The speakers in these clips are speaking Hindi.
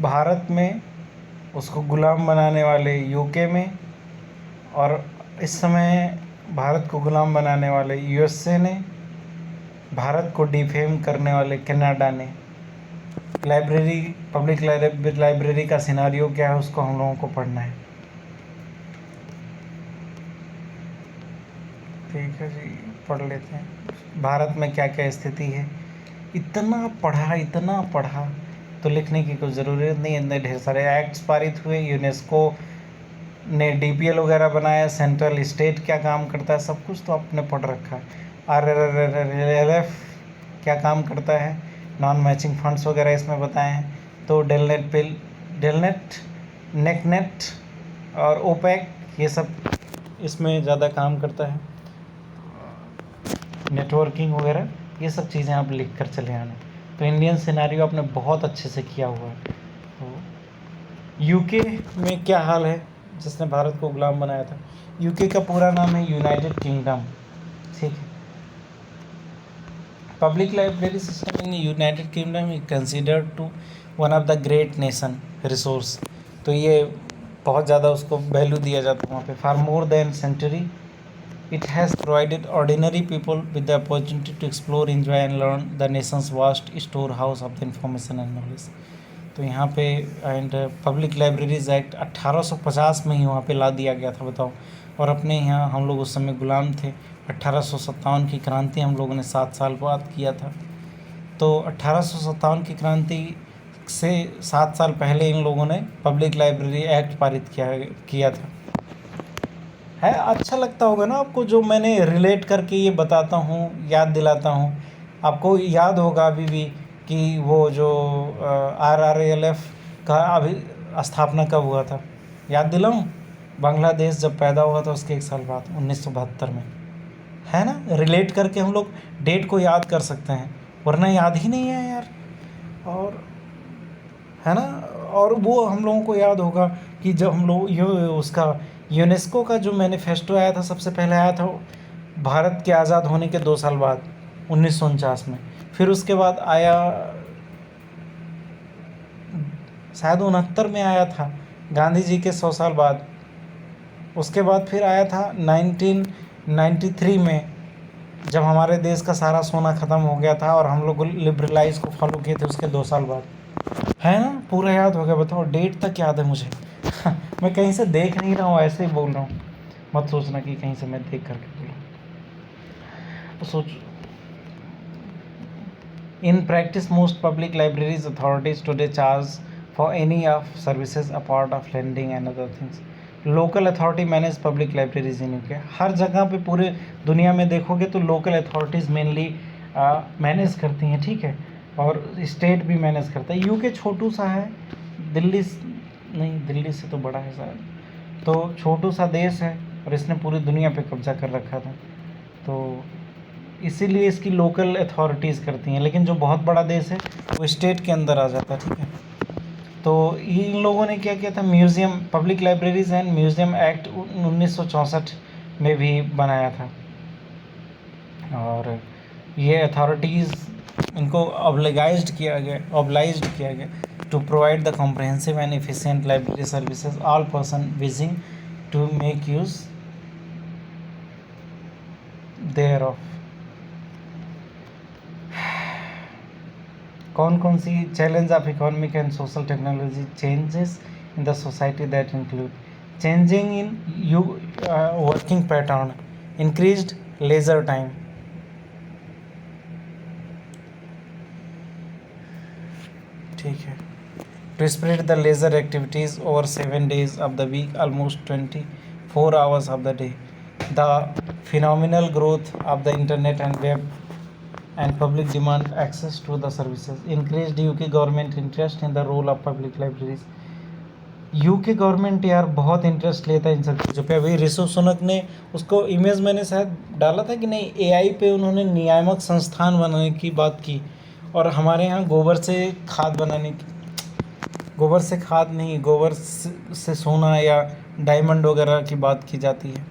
भारत में उसको गुलाम बनाने वाले यूके में, और इस समय भारत को गुलाम बनाने वाले यूएसए ने, भारत को डिफेम करने वाले कनाडा ने। लाइब्रेरी, पब्लिक लाइब्रेरी का सिनारियो क्या है उसको हम लोगों को पढ़ना है। ठीक है जी, पढ़ लेते हैं भारत में क्या क्या स्थिति है। इतना पढ़ा तो लिखने की कोई ज़रूरत नहीं। इतने ढेर सारे एक्ट्स पारित हुए, यूनेस्को ने डीपीएल वगैरह बनाया, सेंट्रल स्टेट क्या काम करता है सब कुछ तो आपने पढ़ रखा है। RRF क्या काम करता है, नॉन मैचिंग फंड्स वगैरह इसमें बताए हैं। तो डेलनेट, नेकनेट और ओपेक ये सब इसमें ज़्यादा काम करता है। नेटवर्किंग वगैरह ये सब चीज़ें आप लिख कर चले आना। तो इंडियन सिनेरियो आपने बहुत अच्छे से किया हुआ है। तो यूके में क्या हाल है, जिसने भारत को गुलाम बनाया था। यूके का पूरा नाम है यूनाइटेड किंगडम। ठीक है। Public library system in United Kingdom is considered to one of the great nation resource. तो ये बहुत ज़्यादा उसको वैल्यू दिया जाता है वहाँ पे। For more than century it has provided ordinary people with the opportunity to explore, enjoy and learn the nation's vast storehouse of the information and knowledge। तो यहाँ पे एंड पब्लिक लाइब्रेरीज एक्ट 1850 में ही वहाँ पे ला दिया गया था, बताओ। और अपने यहाँ हम लोग उस समय गुलाम थे। 1857 की क्रांति हम लोगों ने 7 साल बाद किया था। तो 1857 की क्रांति से 7 साल पहले इन लोगों ने पब्लिक लाइब्रेरी एक्ट पारित किया था। है अच्छा लगता होगा ना आपको जो मैंने रिलेट करके ये बताता हूँ, याद दिलाता हूँ। आपको याद होगा अभी भी कि वो जो RRALF का अभी स्थापना कब हुआ था, याद दिलाऊँ। बांग्लादेश जब पैदा हुआ था उसके 1 साल बाद 1972 में, है ना। रिलेट करके हम लोग डेट को याद कर सकते हैं, वरना याद ही नहीं है यार। और है ना, और वो हम लोगों को याद होगा कि जब हम लोग उसका यूनेस्को का जो मैनिफेस्टो आया था, सबसे पहले आया था भारत के आज़ाद होने के 2 साल बाद 1949 में। फिर उसके बाद आया शायद 69 में आया था गांधी जी के 100 साल बाद। उसके बाद फिर आया था 1993 में, जब हमारे देश का सारा सोना ख़त्म हो गया था और हम लोग लिबरलाइज को फॉलो किए थे उसके 2 साल बाद, है ना। पूरा याद हो गया, बताओ। डेट तक याद है मुझे। मैं कहीं से देख नहीं रहा हूँ, ऐसे ही बोल रहा हूँ, मत सोचना कि कहीं से मैं देख करके बोला। तो सोच, in practice most public libraries authorities today charge for any of services apart of lending and other things. Local authority manage public libraries in UK. हर जगह पे पूरे दुनिया में देखोगे तो लोकल अथॉरिटीज़ मेनली मैनेज करती हैं, ठीक है। और स्टेट भी मैनेज करता है। यूके छोटू सा है, दिल्ली से तो बड़ा है शायद। तो छोटू सा देश है और इसने पूरी दुनिया पे कब्जा कर रखा था, तो इसीलिए इसकी लोकल अथॉरिटीज़ करती हैं। लेकिन जो बहुत बड़ा देश है वो स्टेट के अंदर आ जाता है, ठीक है। तो इन लोगों ने क्या किया था, museum, public libraries and museum act 1964 में भी बनाया था। और ये अथॉरिटीज़, इनको ऑब्लाइज्ड किया गया to provide the comprehensive and efficient library services all person wishing to make use thereof। कौन सी challenge of economic and social technology changes in the society that include changing in working pattern, increased leisure time. ठीक है। To spread the leisure activities over 7 days of the week, almost 24 hours of the day. The phenomenal growth of the internet and web and public demand access to the services increased UK government interest in the role of public libraries। UK government यार बहुत इंटरेस्ट लेता है इन सब चीज़ों पे। अभी ऋषभ सुनक ने उसको इमेज मैंने शायद डाला था कि नहीं, AI पे उन्होंने नियामक संस्थान बनाने की बात की। और हमारे यहाँ गोबर से खाद बनाने की, गोबर से खाद नहीं, गोबर से सोना या डायमंड वगैरह की बात की जाती है।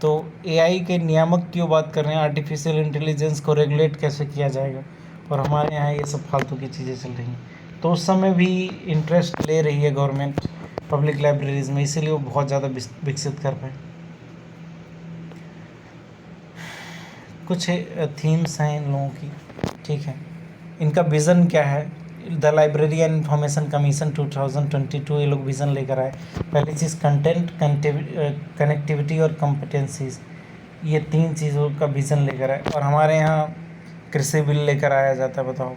तो AI के नियामक क्यों बात कर रहे हैं, आर्टिफिशियल इंटेलिजेंस को रेगुलेट कैसे किया जाएगा, और हमारे यहाँ ये सब फालतू की चीज़ें चल रही हैं। तो उस समय भी इंटरेस्ट ले रही है गवर्नमेंट पब्लिक लाइब्रेरीज़ में, इसीलिए वो बहुत ज़्यादा विकसित कर पाए। कुछ थीम्स हैं इन लोगों की, ठीक है। इनका विज़न क्या है? The library and information commission 2022 ये लोग विज़न लेकर आए। पहली चीज़ कंटेंट, कनेक्टिविटी और कॉम्पिटेंसीज, ये 3 चीज़ों का विज़न लेकर आए। और हमारे यहाँ कृषि बिल लेकर आया जाता है, बताओ,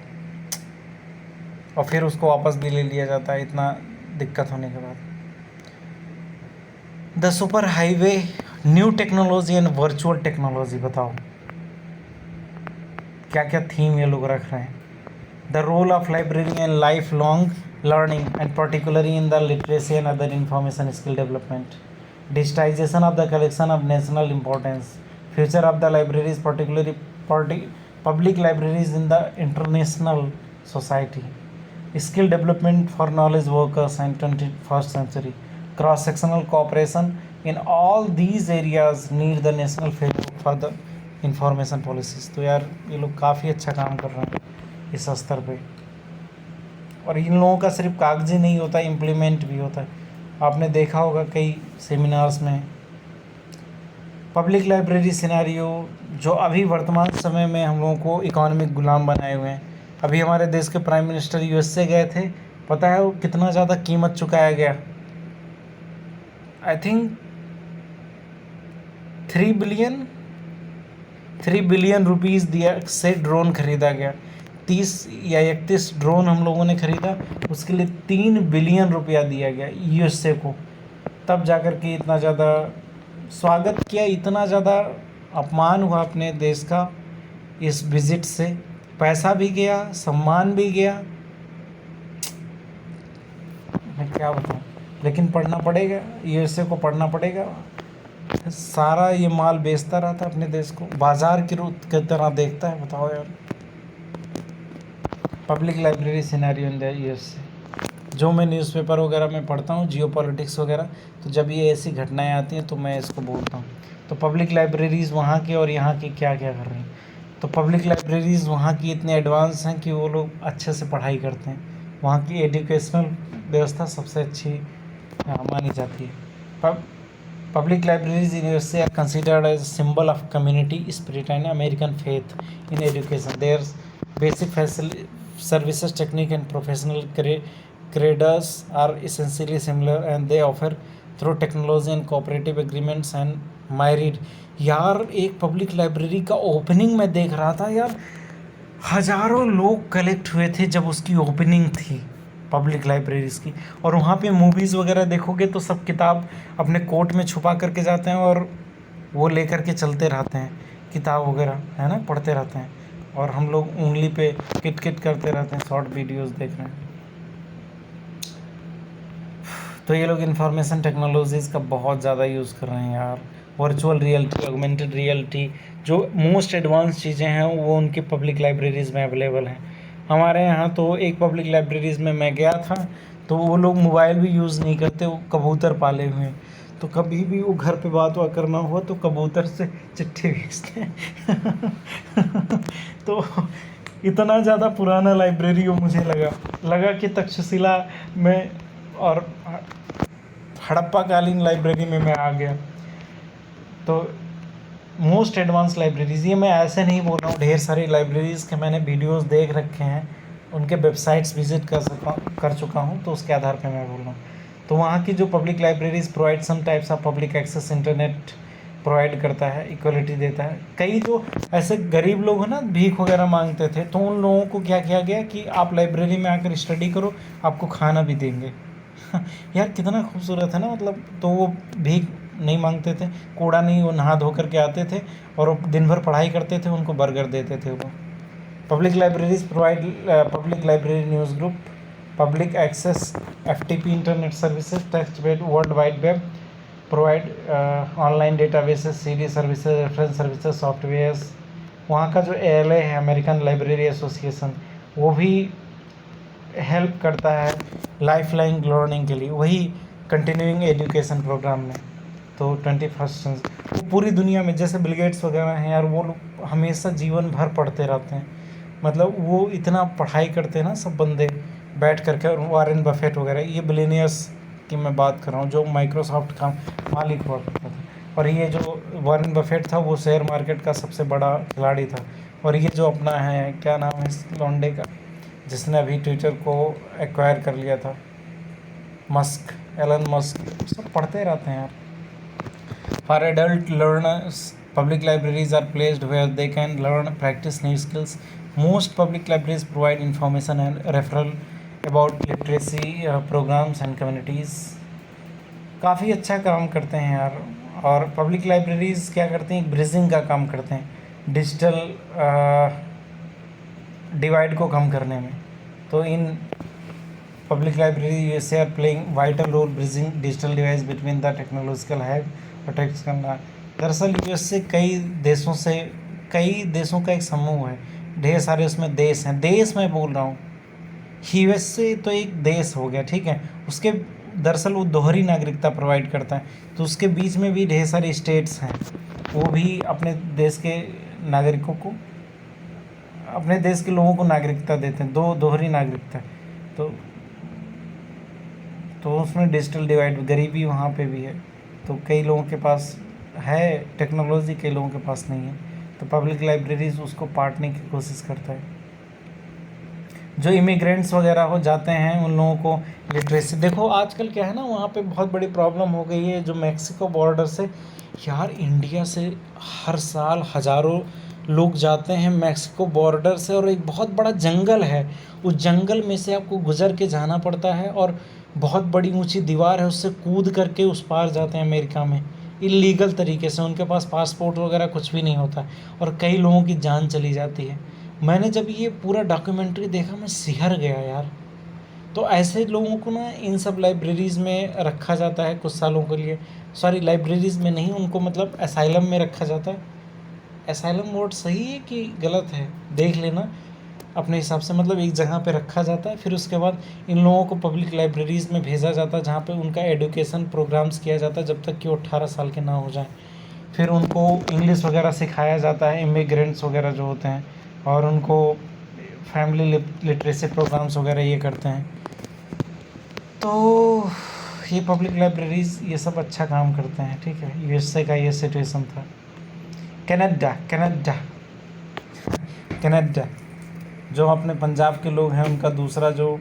और फिर उसको वापस भी ले लिया जाता है इतना दिक्कत होने के बाद। The super highway, new technology and virtual technology, बताओ क्या क्या थीम ये लोग रख रहे हैं। The role of library and life long learning and particularly in the literacy and other information skill development, digitization of the collection of national importance, future of the libraries particularly public libraries in the international society, skill development for knowledge workers and 21st century, cross sectional cooperation in all these areas need the national framework for the information policies। तो यार ये लोग काफ़ी अच्छा काम कर रहे हैं इस स्तर पे, और इन लोगों का सिर्फ कागजी नहीं होता, इम्प्लीमेंट भी होता है। आपने देखा होगा कई सेमिनार्स में पब्लिक लाइब्रेरी सिनेरियो, जो अभी वर्तमान समय में हम लोगों को इकोनॉमिक गुलाम बनाए हुए हैं। अभी हमारे देश के प्राइम मिनिस्टर यूएसए गए थे, पता है वो कितना ज़्यादा कीमत चुकाया गया? आई थिंक 3 बिलियन रुपीज़ दिया से ड्रोन खरीदा गया। 30 या 31 ड्रोन हम लोगों ने खरीदा, उसके लिए 3 बिलियन रुपया दिया गया यूएसए को। तब जाकर के इतना ज़्यादा स्वागत किया, इतना ज़्यादा अपमान हुआ अपने देश का इस विज़िट से। पैसा भी गया, सम्मान भी गया, मैं क्या बताऊँ। लेकिन पढ़ना पड़ेगा, यूएसए को पढ़ना पड़ेगा। सारा ये माल बेचता रहता अपने देश को, बाजार की तरह देखता है, बताओ यार। Public library scenario in the USA, जो मैं न्यूज़पेपर वगैरह में पढ़ता हूँ, जियो पॉलिटिक्स वगैरह, तो जब ये ऐसी घटनाएं आती हैं तो मैं इसको बोलता हूँ। तो पब्लिक लाइब्रेरीज़ वहाँ की और यहाँ की क्या क्या कर रही हैं। तो पब्लिक लाइब्रेरीज़ वहाँ की इतने एडवांस हैं कि वो लोग अच्छे से पढ़ाई करते हैं। वहाँ की एजुकेशनल व्यवस्था सबसे अच्छी मानी जाती है। Public libraries in USA are considered as symbol of community spirit and American faith in education. Their basic services, technique and professional credits are essentially similar and they offer through technology and cooperative agreements and myriad। यार एक पब्लिक लाइब्रेरी का ओपनिंग मैं देख रहा था यार, हज़ारों लोग कलेक्ट हुए थे जब उसकी ओपनिंग थी पब्लिक लाइब्रेरीज़ की। और वहाँ पे मूवीज़ वगैरह देखोगे तो सब किताब अपने कोट में छुपा करके जाते हैं और वो लेकर के चलते रहते हैं, किताब वगैरह है ना, पढ़ते रहते हैं। और हम लोग उंगली पे किट किट करते रहते हैं, शॉर्ट वीडियोस देख रहे हैं। तो ये लोग इंफॉर्मेशन टेक्नोलॉजीज़ का बहुत ज़्यादा यूज़ कर रहे हैं यार। वर्चुअल रियलिटी, ऑगमेंटेड रियलिटी, जो मोस्ट एडवांस चीज़ें हैं वो उनकी पब्लिक लाइब्रेरीज़ में अवेलेबल हैं। हमारे यहाँ तो एक पब्लिक लाइब्रेरीज़ में मैं गया था, तो वो लोग मोबाइल भी यूज़ नहीं करते, वो कबूतर पाले हुए हैं। तो कभी भी वो घर पे बात हुआ करना हुआ तो कबूतर से चिट्ठी भेजते हैं। तो इतना ज़्यादा पुराना लाइब्रेरी वो मुझे लगा कि तक्षशिला में और हड़प्पा कालीन लाइब्रेरी में मैं आ गया। तो मोस्ट एडवांस लाइब्रेरीज़, ये मैं ऐसे नहीं बोल रहा हूँ, ढेर सारी लाइब्रेरीज़ के मैंने वीडियोस देख रखे हैं, उनके वेबसाइट्स विज़िट कर चुका हूँ, तो उसके आधार पे मैं बोल रहा हूँ। तो वहाँ की जो public libraries provide some types of public access, internet provide करता है, इक्वलिटी देता है। कई जो ऐसे गरीब लोग हैं ना, भीख वगैरह मांगते थे, तो उन लोगों को क्या किया गया कि आप लाइब्रेरी में आकर स्टडी करो, आपको खाना भी देंगे। यार कितना खूबसूरत है ना, मतलब। तो वो भीख नहीं मांगते थे, कूड़ा नहीं, वो नहा धो करके आते थे और वो दिन भर पढ़ाई करते थे, उनको बर्गर देते थे वो। Public libraries provide public library news group, public access FTP internet services, text based world wide web, provide online databases, CD services, reference services, softwares. वहाँ का जो ALA है, अमेरिकन लाइब्रेरी एसोसिएशन, वो भी हेल्प करता है लाइफ लाइन लर्निंग के लिए, वही कंटिन्यूइंग एजुकेशन प्रोग्राम में। तो 21st सेंचुरी वो पूरी दुनिया में, जैसे बिल गेट्स वगैरह हैं यार, वो लोग हमेशा जीवन भर पढ़ते रहते हैं। मतलब वो इतना पढ़ाई करते हैं ना सब बंदे, बैठ करके, और वॉरेन बफेट वगैरह, ये बिलियनियर्स की मैं बात कर रहा हूँ जो माइक्रोसॉफ्ट का मालिक हुआ करता था। और ये जो वॉरेन बफेट था वो शेयर मार्केट का सबसे बड़ा खिलाड़ी था। और ये जो अपना है, क्या नाम है इस लौंडे का जिसने अभी ट्विटर को एक्वायर कर लिया था, मस्क, एलन मस्क, सब पढ़ते रहते हैं यार। For adult learners public libraries are placed where they can learn practice new skills. Most public libraries provide information and referral about literacy programs and communities. काफ़ी अच्छा काम करते हैं यार। और पब्लिक लाइब्रेरीज़ क्या करते हैं, ब्रिजिंग का काम करते हैं डिजिटल डिवाइड को कम करने में। तो in public library USA are playing vital role bridging digital device between the technological have और टेक्निकल। दरअसल यूएसए कई देशों का एक समूह है, ढेर सारे उसमें देश हैं। देश मैं बोल रहा हूँ, यूएसए तो एक देश हो गया, ठीक है। उसके दरअसल वो दोहरी नागरिकता प्रोवाइड करता है, तो उसके बीच में भी ढेर सारे स्टेट्स हैं, वो भी अपने देश के नागरिकों को, अपने देश के लोगों को नागरिकता देते हैं, दोहरी नागरिकता। तो उसमें डिजिटल डिवाइड, गरीबी वहाँ पे भी है। तो कई लोगों के पास है टेक्नोलॉजी, कई लोगों के पास नहीं है। तो पब्लिक लाइब्रेरीज उसको बांटने की कोशिश करता है। जो इमिग्रेंट्स वगैरह हो जाते हैं उन लोगों को लिटरेसी, देखो आजकल क्या है ना, वहाँ पे बहुत बड़ी प्रॉब्लम हो गई है। जो मैक्सिको बॉर्डर से यार, इंडिया से हर साल हज़ारों लोग जाते हैं मैक्सिको बॉर्डर से, और एक बहुत बड़ा जंगल है, उस जंगल में से आपको गुजर के जाना पड़ता है, और बहुत बड़ी ऊंची दीवार है, उससे कूद करके उस पार जाते हैं अमेरिका में इलीगल तरीके से। उनके पास पासपोर्ट वगैरह कुछ भी नहीं होता, और कई लोगों की जान चली जाती है। मैंने जब ये पूरा डॉक्यूमेंट्री देखा मैं सिहर गया यार। तो ऐसे लोगों को ना इन सब लाइब्रेरीज़ में रखा जाता है कुछ सालों के लिए। सॉरी, लाइब्रेरीज़ में नहीं, उनको मतलब असाइलम में रखा जाता है। असाइलम वर्ड सही है कि गलत है, देख लेना अपने हिसाब से। मतलब एक जगह पे रखा जाता है, फिर उसके बाद इन लोगों को पब्लिक लाइब्रेरीज़ में भेजा जाता है, जहाँ पे उनका एजुकेशन प्रोग्राम्स किया जाता है जब तक कि वो 18 साल के ना हो जाए। फिर उनको इंग्लिश वगैरह सिखाया जाता है, इमिग्रेंट्स वगैरह जो होते हैं, और उनको फैमिली लिटरेसी प्रोग्राम्स वगैरह ये करते हैं। तो ये पब्लिक लाइब्रेरीज़ ये सब अच्छा काम करते हैं, ठीक है। यूएसए का ये सिचुएशन था। कनाडा जो अपने पंजाब के लोग हैं, उनका दूसरा जो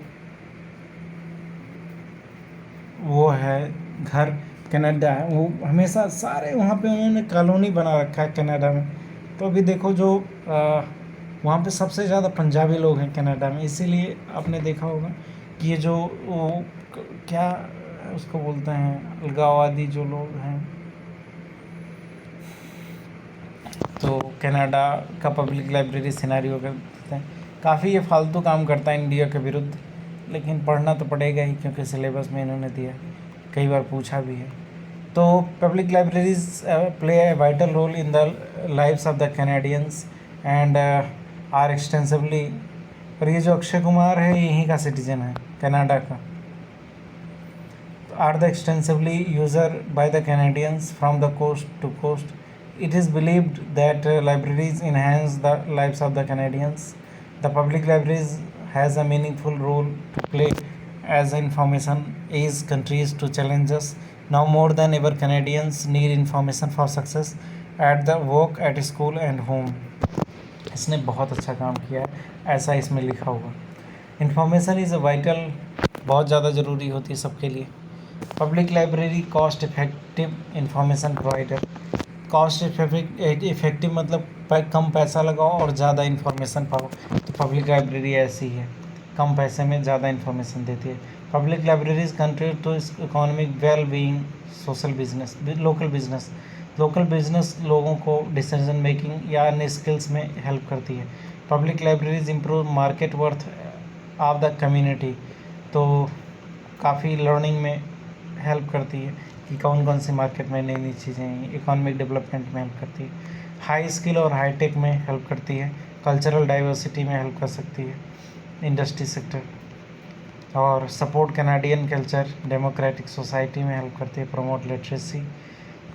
वो है घर कनाडा है, वो हमेशा सारे वहाँ पे उन्होंने कॉलोनी बना रखा है कनाडा में। तो अभी देखो जो वहाँ पे सबसे ज़्यादा पंजाबी लोग हैं कनाडा में, इसीलिए आपने देखा होगा कि ये जो वो क्या उसको बोलते हैं, अलगाववादी जो लोग हैं, तो कनाडा का पब्लिक लाइब्रेरी सिनेरियो करते हैं। काफ़ी ये फालतू काम करता है इंडिया के विरुद्ध, लेकिन पढ़ना तो पड़ेगा ही क्योंकि सिलेबस में इन्होंने दिया, कई बार पूछा भी है। तो public libraries play a vital role in the lives of the Canadians and are extensively. और ये जो अक्षय कुमार है यहीं का सिटीजन है, कनाडा का। Are the extensively user by the Canadians from the coast to coast. It is believed that libraries enhance the lives of the Canadians. The public libraries has a meaningful role to play as information age countries to challenges. Now more than ever, Canadians need information for success at the work, at school and home. इसने बहुत अच्छा काम किया है, ऐसा इसमें लिखा हुआ। इन्फॉर्मेशन इज़ वाइटल, बहुत ज़्यादा ज़रूरी होती है सबके लिए। Public library cost effective information provider. Cost effective मतलब कम पैसा लगाओ और ज़्यादा इन्फॉर्मेशन पाओ। तो पब्लिक लाइब्रेरी ऐसी है, कम पैसे में ज़्यादा इन्फॉर्मेशन देती है। Public libraries contribute to economic well being, social business, local business लोगों को डिसीजन मेकिंग या अन्य स्किल्स में हेल्प करती है। Public libraries improve market worth of the community, तो काफ़ी लर्निंग में हेल्प करती है कि कौन कौन सी मार्केट में नई नई चीज़ें, इकोनॉमिक डेवलपमेंट में हेल्प करती है, हाई स्किल और हाई टेक में हेल्प करती है, कल्चरल डाइवर्सिटी में हेल्प कर सकती है, इंडस्ट्री सेक्टर, और support Canadian culture, democratic society में हेल्प करती है, promote literacy,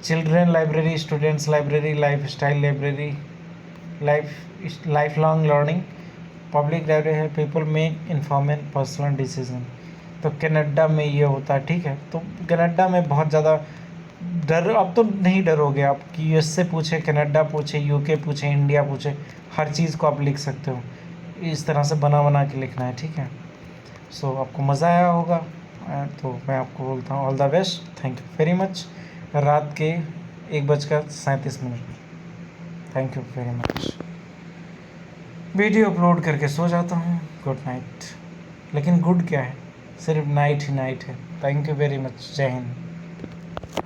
children library, students library, life style library, life long learning, public library है पीपल मेक इन्फॉर्मेल पर्सनल डिसीजन। तो कनाडा में ये होता है, ठीक है। तो कनाडा में बहुत ज़्यादा डर, अब तो नहीं डरोगे आप कि यूएस से पूछे, कनाडा पूछे, यूके पूछे, इंडिया पूछे, हर चीज़ को आप लिख सकते हो। इस तरह से बना बना के लिखना है, ठीक है। सो आपको मज़ा आया होगा, तो मैं आपको बोलता हूँ all the best, thank you very much. रात के 1:37 thank you very much. Video upload करके सो जाता हूँ, गुड नाइट। लेकिन गुड क्या है, सिर्फ नाइट ही नाइट है। थैंक यू वेरी मच, जय हिंद।